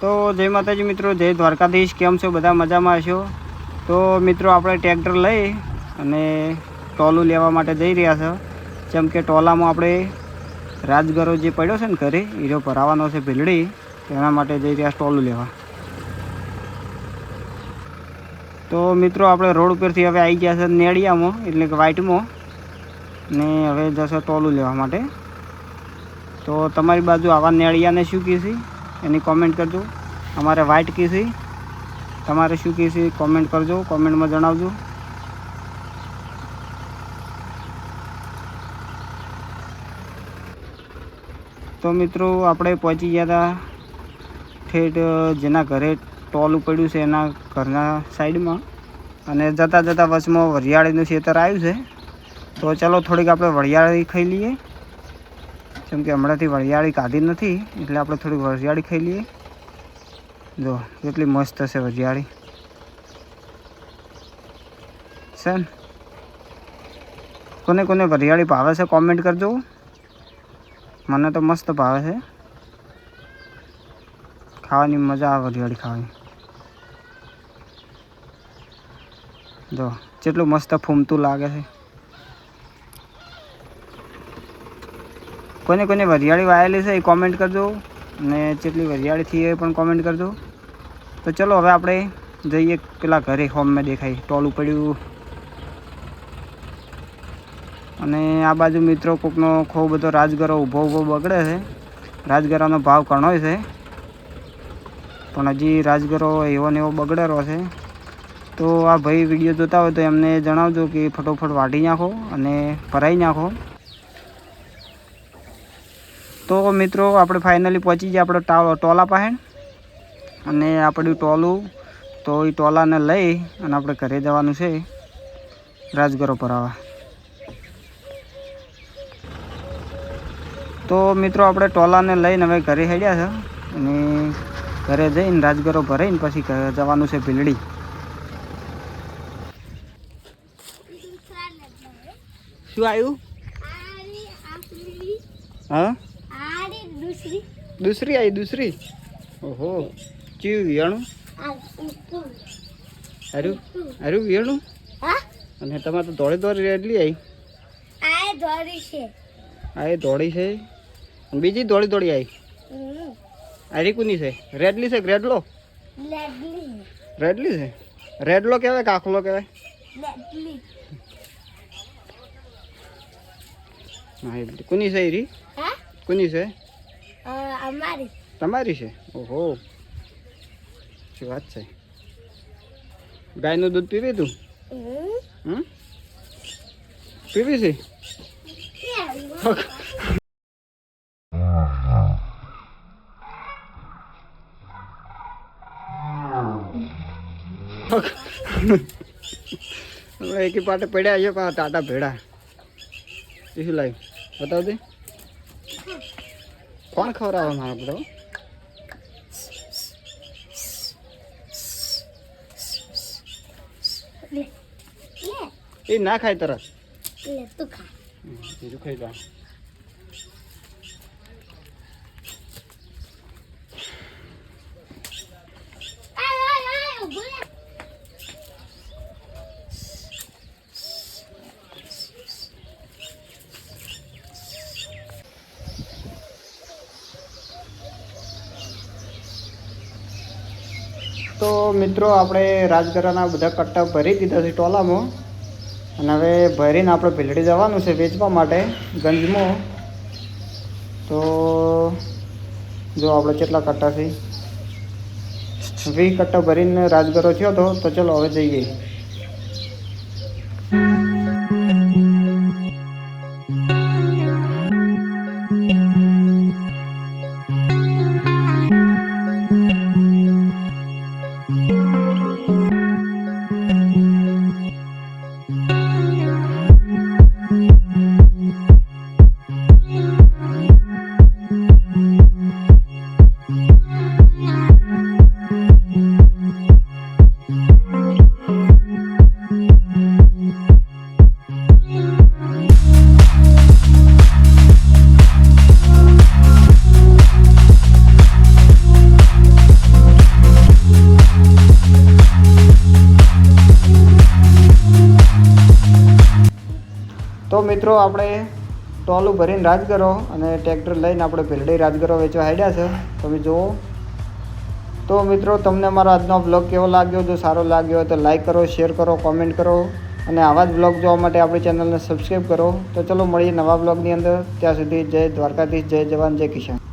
તો જય માતાજી મિત્રો, જય દ્વારકાધીશ। કેમ છો બધા? મજામાં હશો? તો મિત્રો આપણે ટ્રેક્ટર લઈ અને ટોલું લેવા માટે જઈ રહ્યા છે। જેમ કે ટોલામાં આપણે રાજગરો જે પડ્યો છે ને ઘરે હીરો ભરાવાનો છે ભીલડી, એના માટે જઈ રહ્યા ટોલું લેવા। તો મિત્રો આપણે રોડ ઉપરથી હવે આવી ગયા છે નેડિયામાં, એટલે કે વાઇટમાં, ને હવે જશે ટોલું લેવા માટે। તો તમારી બાજુ આવા નેડિયાને શું કહેશે એની કોમેન્ટ કરજો। અમારે વાઇટ કહેશે, તમારે શું કહેશે કોમેન્ટ કરજો, કોમેન્ટમાં જણાવજો। તો મિત્રો આપણે પહોંચી ગયા હતા ઠેઠ જેના ઘરે ટોલું પડ્યું છે એના ઘરના સાઈડમાં, અને જતાં જતાં વચમાં વરિયાળીનું ખેતર આવ્યું છે। તો ચાલો થોડીક આપણે વરિયાળી ખાઈ લઈએ, જેમ કે હમણાંથી વરિયાળી કાઢી નથી એટલે આપણે થોડીક વરિયાળી ખાઈ લઈએ। જો કેટલી મસ્ત છે વરિયાળી છે ને। કોને કોને વરિયાળી ભાવે છે કોમેન્ટ કરજો। મને તો મસ્ત ભાવે છે, ખાવાની મજા આવે વરિયાળી ખાવાની। જો કેટલું મસ્ત ફૂમતું લાગે છે। કોને કોને વરિયાળી વાયેલી છે એ કોમેન્ટ કરજો, અને જેટલી વરિયાળી થઈ એ પણ કોમેન્ટ કરજો। તો ચલો હવે આપણે જઈએ પેલા ઘરે, હોમમાં દેખાય ટોલું પડ્યું। અને આ બાજુ મિત્રો કોકનો ખૂબ બધો રાજગરો ઊભો બગડે છે। રાજગરાનો ભાવ ઘણો છે, પણ હજી રાજગરો એવો ને એવો બગડેલો છે। તો આ ભાઈ વિડીયો જોતા હોય તો એમને જણાવજો કે ફટોફટ વાઢી નાખો અને ભરાઈ નાખો। તો મિત્રો આપણે ફાઇનલી પહોંચી ગયા આપણે ટોલા પાસે, અને આપણું ટોલું તો એ ટોલાને લઈ અને આપણે ઘરે જવાનું છે રાજગરો ભરાવા। તો મિત્રો આપણે ટોલાને લઈને હવે ઘરે હેડ્યા છે, અને ઘરે જઈને રાજગરો ભરાઈને પછી જવાનું છે ભીલડી। શું આવ્યું? હા દૂસરી આવી, દૂસરી। ઓહો, ચીવ વિયાણું હારું હારું વિયાણું। અને તમારે તો દોડી દોડી રેડલી આવી। આ એ દોડી છે, બીજી દોડી દોડી આવી। આરી કોની છે? રેડલી છે? રેડલો? રેડલી છે? રેડલો કહેવાય કે આખલો કહેવાય? હા એ કોની છે? એરી કોની છે? તમારી છે? ઓહો, શું વાત છે। ગાયનું દૂધ પીવી તું? પીવી છે? એકી પાટે પડ્યા છે પણ ટાટા ભેડા। શું લાવ્યું બતાવ દે, કોણ ખવડાવે મારા બધા? એ ના ખાય તરત, બીજું ખાઈ જા। તો મિત્રો આપણે રાજગરાના બધા કટ્ટા ભરી દીધા છે ટોલામાં, અને હવે ભરીને આપણે ભીલડી જવાનું છે વેચવા માટે ગંજમાં। તો જો આપણે કેટલા કટ્ટા છે, 20 કટ્ટા ભરીને રાજગરો થયો હતો। તો ચલો હવે જઈએ। મિત્રો આપણે ટોલું ભરીને રાજગરો અને ટ્રેક્ટર લઈને આપણે ભેલડી રાજગરો વેચવા હાડ્યા છે, તમે જુઓ. તો મિત્રો તમને મારો આજનો બ્લોગ કેવો લાગ્યો? જો સારો લાગ્યો હોય તો લાઈક કરો, શેર કરો, કોમેન્ટ કરો અને આવા જ બ્લોગ જોવા માટે આપણી ચેનલને સબસ્ક્રાઈબ કરો. તો ચલો મળીએ નવા બ્લોગની અંદર. ત્યાં સુધી જય દ્વારકાધીશ, જય જવાન, જય કિસાન.